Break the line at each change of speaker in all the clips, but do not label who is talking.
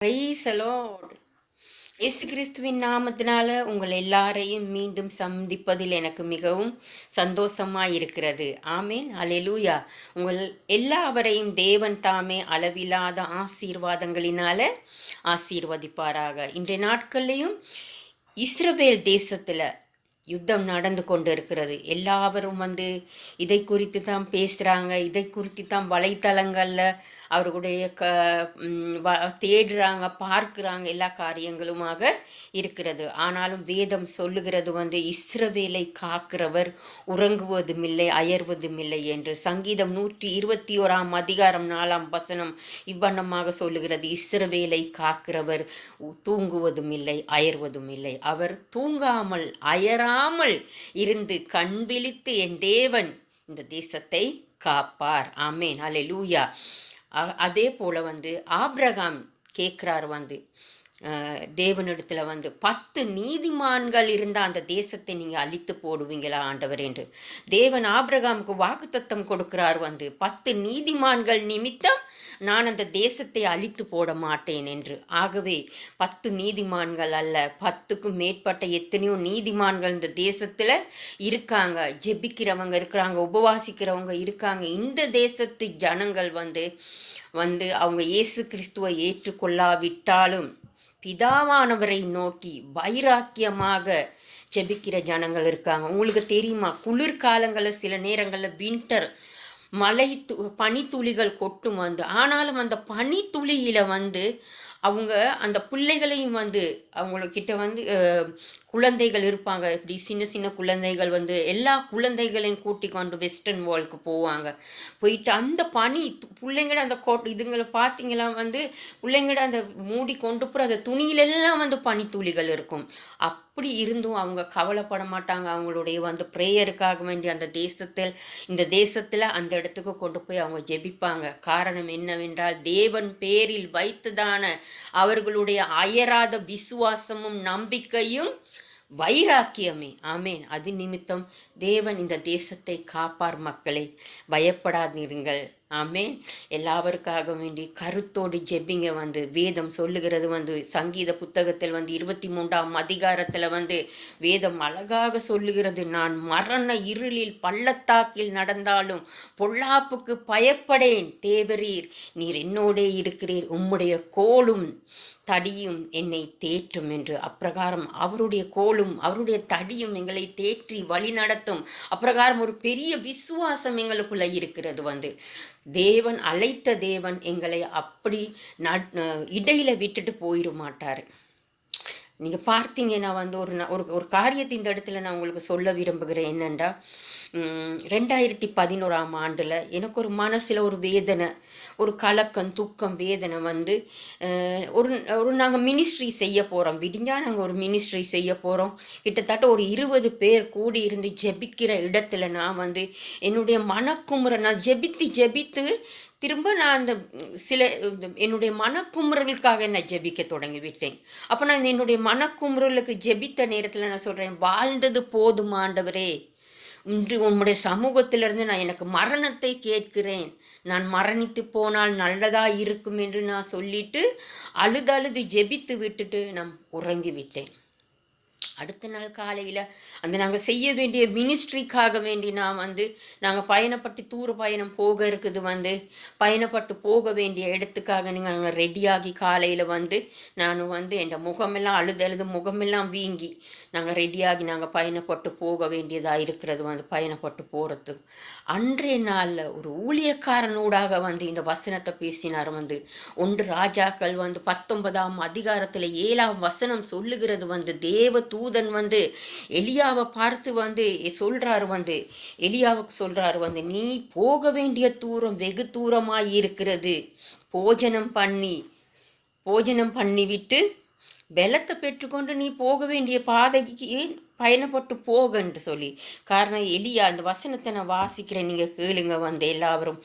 Praise the Lord. இயேசு கிறிஸ்துவின் நாமத்தினால உங்கள் எல்லாரையும் மீண்டும் சந்திப்பதில் எனக்கு மிகவும் சந்தோஷமாய் இருக்கிறது. ஆமேன், அல்லேலூயா. உங்கள் எல்லாவரையும் தேவன் தாமே அளவில்லாத ஆசீர்வாதங்களினால ஆசீர்வதிப்பாராக. இன்றைய நாட்கள்லையும் இஸ்ரவேல் தேசத்துல யுத்தம் நடந்து கொண்டு இருக்கிறது. எல்லாவரும் இதை குறித்து தான் பேசுகிறாங்க. இதை குறித்து தான் வலைத்தளங்களில் அவர்களுடைய தேடுறாங்க, பார்க்குறாங்க. எல்லா காரியங்களுமாக இருக்கிறது. ஆனாலும் வேதம் சொல்லுகிறது இஸ்ரவேலை காக்கிறவர் உறங்குவதுமில்லை அயர்வதுமில்லை என்று. சங்கீதம் 121 அதிகாரம் 4 இவ்வண்ணமாக சொல்லுகிறது. இஸ்ரவேலை காக்கிறவர் தூங்குவதுமில்லை அயர்வதுமில்லை. அவர் தூங்காமல் அயராமல் இருந்து கண் விழித்து என் தேவன் இந்த தேசத்தை காப்பார். ஆமேன், அல்லேலூயா. அதே போல ஆபிரகாம் கேட்கிறார் தேவனிடத்துல 10 நீதிமான்கள் இருந்தால் அந்த தேசத்தை நீங்கள் அழித்து போடுவீங்களா ஆண்டவர் என்று தேவன் ஆபிரகாமுக்கு வாக்குத்தத்தம் கொடுக்கிறார். 10 நீதிமான்கள் நிமித்தம் நான் அந்த தேசத்தை அழித்து போட மாட்டேன் என்று. ஆகவே 10 நீதிமான்கள் அல்ல, 10க்கும் மேற்பட்ட எத்தனையோ நீதிமான்கள் இந்த தேசத்துல இருக்காங்க. ஜெபிக்கிறவங்க இருக்கிறாங்க, உபவாசிக்கிறவங்க இருக்காங்க. இந்த தேசத்து ஜனங்கள் அவங்க இயேசு கிறிஸ்துவை ஏற்றுக்கொள்ளாவிட்டாலும் பிதாவானவரை நோக்கி வைராக்கியமாக ஜெபிக்கிற ஜனங்கள் இருக்காங்க. உங்களுக்கு தெரியுமா, குளிர்காலங்களில் சில நேரங்களில் வின்டர் பனித்துளிகள் கொட்டும். ஆனாலும் அந்த பனித்துளியில அவங்க அந்த பிள்ளைகளையும் அவங்கக்கிட்ட குழந்தைகள் இருப்பாங்க. இப்படி சின்ன சின்ன குழந்தைகள் எல்லா குழந்தைகளையும் கூட்டி கொண்டு வெஸ்டர்ன் வால்க்கு போவாங்க. போயிட்டு அந்த பனி பிள்ளைங்கட அந்த இதுங்களை பார்த்தீங்களா பிள்ளைங்கட அந்த மூடி கொண்டு போகிற அந்த துணியிலெல்லாம் பனித்துளிகள் இருக்கும். அப்படி இருந்தும் அவங்க கவலைப்பட மாட்டாங்க. அவங்களுடைய ப்ரேயருக்காக வேண்டி இந்த தேசத்தில் அந்த இடத்துக்கு கொண்டு போய் அவங்க ஜெபிப்பாங்க. காரணம் என்னவென்றால் தேவன் பேரில் வைத்ததான அவர்களுடைய அயராத விசுவாசமும் நம்பிக்கையும் வைராக்கியமே. ஆமேன். அது நிமித்தம் தேவன் இந்த தேசத்தை காப்பார். மக்களை பயப்படாதீர்கள். ஆமேன். எல்லாருக்காக வேண்டி கருத்தோடு ஜெபிங்க. வேதம் சொல்லுகிறது சங்கீத புத்தகத்தில் 23 அதிகாரத்தில் வேதம் அழகாக சொல்லுகிறது. நான் மரண இருளில் பள்ளத்தாக்கில் நடந்தாலும் பொல்லாப்புக்கு பயப்படேன். தேவரீர் நீர் என்னோடே இருக்கிறீர், உம்முடைய கோலும் தடியும் என்னை தேற்றும் என்று. அப்பிரகாரம் அவருடைய கோலும் அவருடைய தடியும் எங்களை தேற்றி வழி நடத்தும். அப்பிரகாரம் ஒரு பெரிய விசுவாசம் எங்களுக்குள்ள இருக்கிறது. தேவன் அழைத்த தேவன் எங்களை அப்படி இடையில விட்டுட்டு போயிட மாட்டாரு. நீங்கள் பார்த்தீங்கன்னா ஒரு காரியத்தை இந்த இடத்துல நான் உங்களுக்கு சொல்ல விரும்புகிறேன். என்னென்னா 2011 எனக்கு ஒரு மனசில் ஒரு வேதனை, ஒரு கலக்கம், துக்கம், வேதனை ஒரு நாங்கள் மினிஸ்ட்ரி செய்ய போகிறோம். விடிஞ்சால் நாங்கள் ஒரு மினிஸ்ட்ரி செய்ய போகிறோம். கிட்டத்தட்ட ஒரு 20 பேர் கூடி இருந்து ஜெபிக்கிற இடத்துல நான் என்னுடைய மனக்குமுறை நான் ஜெபித்து திரும்ப நான் அந்த என்னுடைய மனக்குமுறலுக்காக நான் ஜெபிக்க தொடங்கி விட்டேன். அப்போ நான் என்னுடைய மனக்குமுறலுக்கு ஜெபித்த நேரத்தில் நான் சொல்கிறேன், வாழ்ந்தது போதும் ஆண்டவரே, இன்று உம்முடைய சமூகத்திலிருந்து நான் எனக்கு மரணத்தை கேட்கிறேன். நான் மரணித்து போனால் நல்லதா இருக்கும் என்று நான் சொல்லிட்டு அழுது ஜெபித்து விட்டுட்டு நான் உறங்கி விட்டேன். அடுத்த நாள் காலையில் நாங்கள் செய்ய வேண்டிய மினிஸ்ட்ரிக்காக வேண்டி நான் நாங்கள் பயணப்பட்டு தூர பயணம் போக இருக்குது. பயணப்பட்டு போக வேண்டிய இடத்துக்காக நாங்கள் ரெடியாகி காலையில் நான் என் முகமெல்லாம் அழுது முகமெல்லாம் வீங்கி நாங்கள் ரெடியாகி நாங்கள் பயணப்பட்டு போக வேண்டியதாக இருக்கிறது. பயணப்பட்டு போகிறது அன்றைய நாளில் ஒரு ஊழியக்காரனூடாக இந்த வசனத்தை பேசினார். 1 ராஜாக்கள் 19 அதிகாரத்தில் 7 வசனம் சொல்லுகிறது. தேவ தூதன் எலியாவை பார்த்து சொல்றாரு. எலியாவுக்கு சொல்றாரு, நீ போக வேண்டிய தூரம் வெகு தூரமாய் இருக்கிறது. போஜனம் பண்ணிவிட்டு பலத்தை பெற்றுக்கொண்டு நீ போக வேண்டிய பாதைக்கு பயணப்பட்டு போகன்னு சொல்லி. காரணம் எலியா, அந்த வசனத்தை நான் வாசிக்கிறேன், நீங்கள் கேளுங்க. எல்லாரும்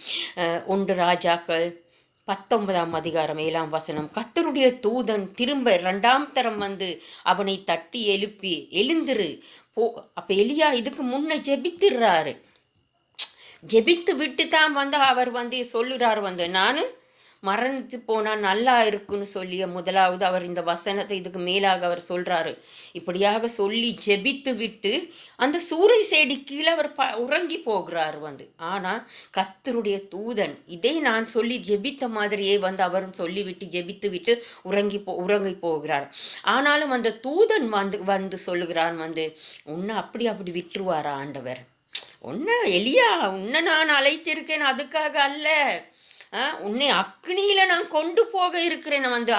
1 ராஜாக்கள் 19 அதிகாரம் 7 வசனம். கர்த்தருடைய தூதன் திரும்ப 2ஆம் தரம் அவனை தட்டி எழுப்பி, எழுந்திரு போ. அப்ப எலியா இதுக்கு முன்ன ஜெபித்துறாரு. ஜெபித்து விட்டு தான் அவர் சொல்லுறாரு, நான் மரணித்து போனால் நல்லா இருக்குன்னு சொல்லிய முதலாவது அவர் இந்த வசனத்தை இதுக்கு மேலாக அவர் சொல்றாரு. இப்படியாக சொல்லி ஜெபித்து விட்டு அந்த சூறை செடி கீழே அவர் உறங்கி போகிறார் வந்து. ஆனால் கர்த்தருடைய தூதன் இதை நான் சொல்லி ஜெபித்த மாதிரியே வந்து அவரும் சொல்லிவிட்டு ஜெபித்து விட்டு உறங்கி போகிறார். ஆனாலும் அந்த தூதன் வந்து வந்து சொல்லுகிறான் வந்து, உன்னை அப்படி விட்டுருவாரா ஆண்டவர்? எலியா உன்னை நான் அழைத்திருக்கேன் அதுக்காக அல்ல, உன்னை அக்னியில நான் கொண்டு போக இருக்கிறேன். வந்து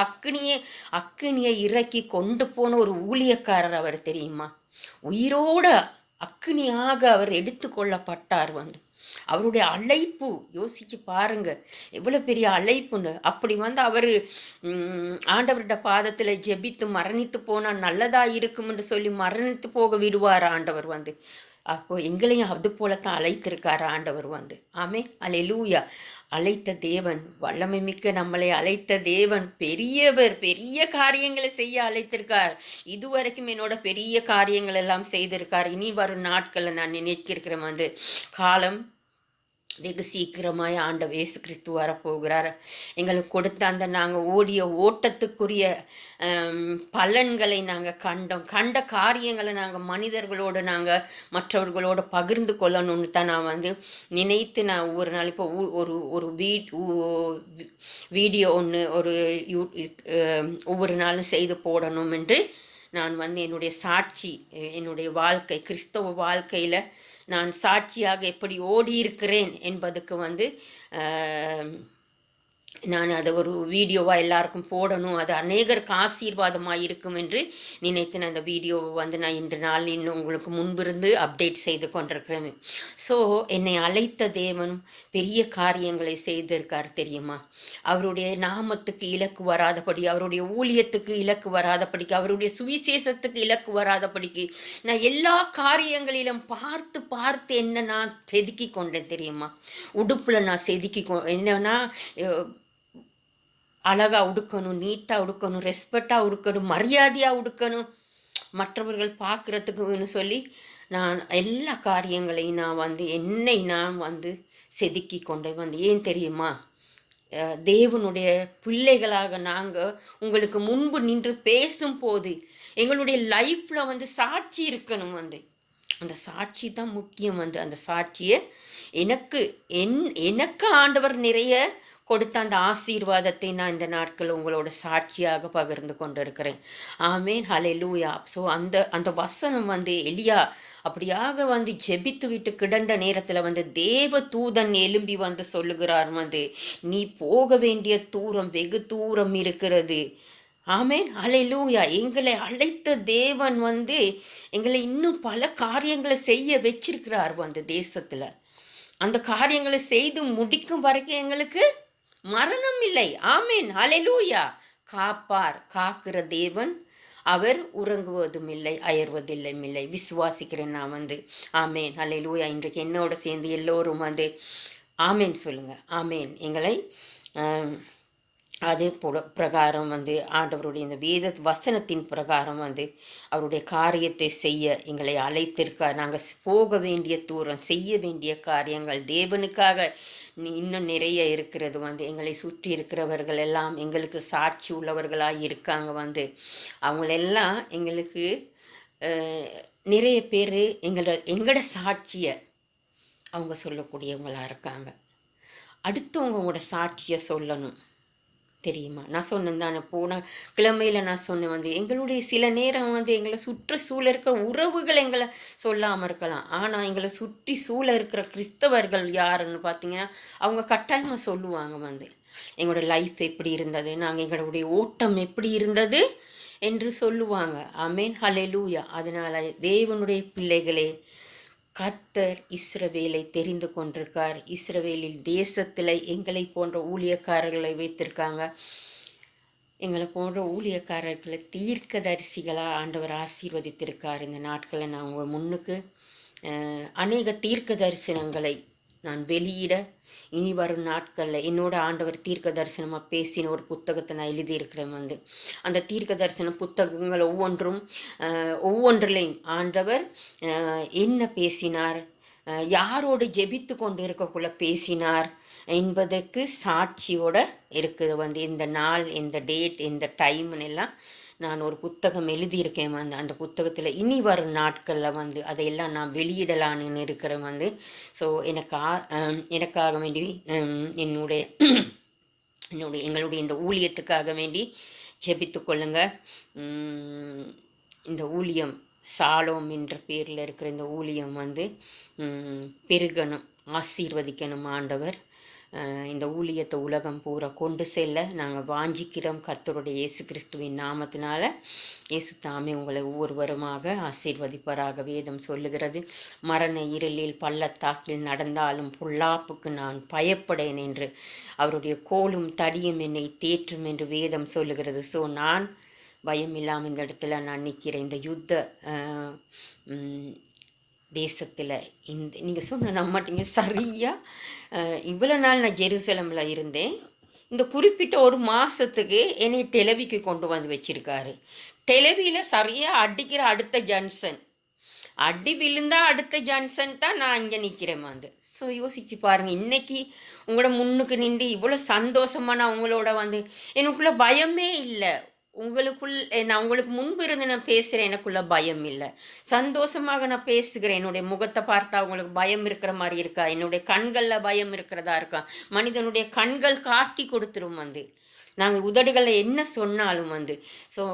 அக்னியை இறக்கி கொண்டு போன ஒரு ஊழியக்காரர் அவர் தெரியுமா? உயிரோட அக்னியாக அவர் எடுத்துக்கொள்ளப்பட்டார் வந்து. அவருடைய அழைப்பு யோசிச்சு பாருங்க, எவ்வளவு பெரிய அழைப்புன்னு. அப்படி வந்து அவரு ஆண்டவருடைய பாதத்துல ஜெபித்து மரணித்து போனா நல்லதா இருக்கும் என்று சொல்லி மரணித்து போக விடுவார் ஆண்டவர் வந்து. அப்போ எங்களையும் அது போலத்தான் அழைத்திருக்கார் ஆண்டவர் வந்து. ஆமே, அல்லேலூயா. அழைத்த தேவன், வல்லமை மிக்க நம்மளை அழைத்த தேவன் பெரியவர், பெரிய காரியங்களை செய்ய அழைத்திருக்கார். இதுவரைக்கும் என்னோட பெரிய காரியங்கள் எல்லாம் செய்திருக்கார். இனி வரும் நாட்களில் நான் நினைக்கிறேன் வந்து காலம் வெகு சீக்கிரமாய் ஆண்டவர் இயேசு கிறிஸ்து வரப்போகிறார். எங்களுக்கு கொடுத்த அந்த நாங்கள் ஓடிய ஓட்டத்துக்குரிய பலன்களை நாங்கள் கண்ட காரியங்களை நாங்கள் மனிதர்களோடு நாங்கள் மற்றவர்களோடு பகிர்ந்து கொள்ளணும்னு தான் நான் வந்து நினைத்து நான் ஒவ்வொரு நாள் இப்போ ஒரு வீடியோ ஒன்று ஒவ்வொரு நாளும் செய்து போடணும் என்று நான் வந்து என்னுடைய சாட்சி, என்னுடைய வாழ்க்கை, கிறிஸ்தவ வாழ்க்கையில் நான் சாட்சியாக எப்படி ஓடி இருக்கிறேன் என்பதுக்கு வந்து நான் அதை ஒரு வீடியோவாக எல்லாருக்கும் போடணும், அது அநேகருக்கு ஆசீர்வாதமாக இருக்கும் என்று நினைத்து நான் அந்த வீடியோவை வந்து நான் இன்று நாள் இன்னும் உங்களுக்கு முன்பிருந்து அப்டேட் செய்து கொண்டிருக்கிறேன். ஸோ என்னை அழைத்த தேவனும் பெரிய காரியங்களை செய்திருக்கார் தெரியுமா? அவருடைய நாமத்துக்கு இலக்கு வராதபடி, அவருடைய ஊழியத்துக்கு இலக்கு வராதபடிக்கு, அவருடைய சுவிசேஷத்துக்கு இலக்கு வராதபடிக்கு நான் எல்லா காரியங்களிலும் பார்த்து என்ன நான் செதுக்கி கொண்டேன் தெரியுமா? உடுப்பில் நான் என்னன்னா அழகா உடுக்கணும், நீட்டாக உடுக்கணும், ரெஸ்பெக்டாக உடுக்கணும், மரியாதையாக உடுக்கணும், மற்றவர்கள் பார்க்குறதுக்குன்னு சொல்லி நான் எல்லா காரியங்களையும் நான் வந்து என்னை நான் வந்து செதுக்கி கொண்டே வந்து. ஏன் தெரியுமா? தேவனுடைய பிள்ளைகளாக நாங்கள் உங்களுக்கு முன்பு நின்று பேசும்போது எங்களுடைய லைஃப்பில் வந்து சாட்சி இருக்கணும் வந்து. அந்த சாட்சி தான் முக்கியம் வந்து. அந்த சாட்சியை எனக்கு ஆண்டவர் நிறைய கொடுத்த அந்த ஆசீர்வாதத்தை நான் இந்த நாட்கள் உங்களோட சாட்சியாக பகிர்ந்து கொண்டு இருக்கிறேன். ஆமேன், ஹல்லேலூயா. ஸோ அந்த வசனம் வந்து எலியா அப்படியாக வந்து ஜெபித்து விட்டு கிடந்த நேரத்தில் வந்து தேவ தூதன் எழும்பி வந்து சொல்லுகிறார் வந்து, நீ போக வேண்டிய தூரம் வெகு தூரம் இருக்கிறது. ஆமேன், ஹல்லேலூயா. எங்களை அழைத்த தேவன் வந்து எங்களை இன்னும் பல காரியங்களை செய்ய வச்சிருக்கிறார் வந்து தேசத்துல. அந்த காரியங்களை செய்து முடிக்கும் வரைக்கும் எங்களுக்கு மரணம் இல்லை. ஆமேன், ஹல்லேலூயா. காக்கிற தேவன், அவர் உறங்குவதும் இல்லை, அயர்வதில்லும் இல்லை. விசுவாசிக்கிறேன் நான் வந்து. ஆமேன், ஹல்லேலூயா. இன்றைக்கு என்னோட சேர்ந்து எல்லோரும் வந்து ஆமேன் சொல்லுங்க. ஆமேன். எங்களை அதே பிரகாரம் வந்து ஆண்டவருடைய இந்த வேத வசனத்தின் பிரகாரம் வந்து அவருடைய காரியத்தை செய்ய எங்களை அழைத்திருக்கார். நாங்கள் போக வேண்டிய தூரம், செய்ய வேண்டிய காரியங்கள் தேவனுக்காக இன்னும் நிறைய இருக்கிறது வந்து. எங்களை சுற்றி இருக்கிறவர்கள் எல்லாம் எங்களுக்கு சாட்சி உள்ளவர்களாக இருக்காங்க வந்து. அவங்களெல்லாம் எங்களுக்கு நிறைய பேர் எங்களோட சாட்சியை அவங்க சொல்லக்கூடியவங்களாக இருக்காங்க. அடுத்தவங்களோட சாட்சியை சொல்லணும் தெரியுமா? நான் சொன்னேன் தானே, போன கிழமையில் நான் சொன்னேன் வந்து, எங்களுடைய சில நேரம் வந்து எங்களை சுற்றி சூழ இருக்கிற உறவுகள் எங்களை சொல்லாமல் இருக்கலாம். ஆனால் எங்களை சுற்றி சூழ இருக்கிற கிறிஸ்தவர்கள் யாருன்னு பார்த்தீங்கன்னா அவங்க கட்டாயமாக சொல்லுவாங்க வந்து, எங்களோட லைஃப் எப்படி இருந்தது, நாங்கள் எங்களுடைய ஓட்டம் எப்படி இருந்தது என்று சொல்லுவாங்க. ஆமேன், ஹல்லேலூயா. அதனால் தேவனுடைய பிள்ளைகளே, கர்த்தர் இஸ்ரவேலை தெரிந்து கொண்டிருக்கார். இஸ்ரவேலில் தேசத்தில் எங்களை போன்ற ஊழியக்காரர்களை வைத்திருக்காங்க. எங்களை போன்ற ஊழியக்காரர்களை தீர்க்கதரிசிகளாக ஆண்டவர் ஆசீர்வதித்திருக்கார். இந்த நாட்களில் நான் உங்கள் முன்னுக்கு அநேக தீர்க்க தரிசனங்களை நான் வெளியிட இனி வரும் நாட்களில் என்னோட ஆண்டவர் தீர்க்க தரிசனமாக பேசின ஒரு புத்தகத்தை நான் எழுதியிருக்கிறேன் வந்து. அந்த தீர்க்க தரிசன புத்தகங்கள் ஒவ்வொன்றிலையும் ஆண்டவர் என்ன பேசினார், யாரோடு ஜெபித்து கொண்டு இருக்கக்குள்ள பேசினார் என்பதற்கு சாட்சியோட இருக்குது வந்து இந்த நாள், இந்த டேட், இந்த டைம்னு எல்லாம் நான் ஒரு புத்தகம் எழுதியிருக்கேன் வந்து. அந்த புத்தகத்தில் இனி வரும் நாட்களில் வந்து அதையெல்லாம் நான் வெளியிடலான்னு இருக்கிறேன் வந்து. ஸோ எனக்காக வேண்டி என்னுடைய எங்களுடைய இந்த ஊழியத்துக்காக வேண்டி ஜெபித்து கொள்ளுங்க. இந்த ஊழியம் சாலோம் என்ற பேரில் இருக்கிற இந்த ஊழியம் வந்து பெருகணும், ஆசீர்வதிக்கணும் ஆண்டவர். இந்த ஊழியத்தை உலகம் பூரா கொண்டு செல்ல நாங்கள் வாஞ்சிக்கிறோம் கர்த்தருடைய இயேசு கிறிஸ்துவின் நாமத்தினால. இயேசு தாமே உங்களை ஒவ்வொருவருமாக ஆசீர்வதிப்பாராக. வேதம் சொல்லுகிறது, மரண இருளில் பள்ளத்தாக்கில் நடந்தாலும் பொல்லாப்புக்கு நான் பயப்படேன் என்று. அவருடைய கோலும் தடியும் என்னை தேற்றும் என்று வேதம் சொல்லுகிறது. ஸோ நான் பயம் இல்லாமல் இந்த இடத்துல நான் நிற்கிறேன். இந்த யுத்த தேசத்தில் நீங்கள் சொன்ன நம்மாட்டீங்க சரியாக. இவ்வளோ நாள் நான் ஜெருசலமில் இருந்தேன். இந்த குறிப்பிட்ட ஒரு மாதத்துக்கு என்னை டெலவிக்கு கொண்டு வந்து வச்சுருக்காரு. டெலவியில் சரியாக அடிக்கிற அடுத்த ஜங்ஷன், அடி விழுந்தா அடுத்த ஜங்ஷன் தான் நான் இங்கே நிற்கிறேன் வந்து. ஸோ யோசிச்சு பாருங்கள், இன்றைக்கி உங்களோட முன்னுக்கு நின்று இவ்வளோ சந்தோஷமாக நான் உங்களோட வந்து எனக்குள்ளே பயமே இல்லை. நான் உங்களுக்கு முன்பு இருந்து நான் பேசுகிறேன், எனக்குள்ள பயம் இல்லை. சந்தோஷமாக நான் பேசுகிறேன். என்னுடைய முகத்தை பார்த்தா உங்களுக்கு பயம் இருக்கிற மாதிரி இருக்கா? என்னுடைய கண்களில் பயம் இருக்கிறதா இருக்கா? மனிதனுடைய கண்கள் காட்டி கொடுத்துரும் வந்து நாங்கள் உதடுகளை என்ன சொன்னாலும் வந்து. ஸோ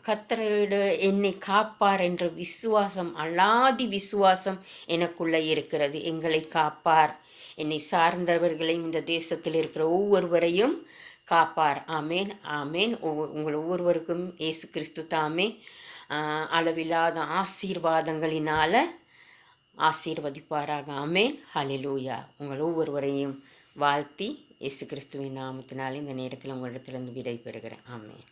கர்த்தரோட என்னை காப்பார் என்ற விசுவாசம், அலாதி விசுவாசம் எனக்குள்ளே இருக்கிறது. எங்களை காப்பார், என்னை சார்ந்தவர்களையும் இந்த தேசத்தில் இருக்கிற ஒவ்வொருவரையும் காப்பார். ஆமேன், ஆமேன். உங்கள் ஒவ்வொருவருக்கும் இயேசு கிறிஸ்து தாமே அளவில்லாத ஆசீர்வாதங்களினால் ஆசீர்வதிப்பாராக. ஆமேன், ஹல்லேலூயா. உங்கள் ஒவ்வொருவரையும் வாழ்த்தி இயேசு கிறிஸ்துவின் நாமத்தினாலே இந்த நேரத்தில் உங்களிடத்திலிருந்து விடை பெறுகிறேன். ஆமேன்.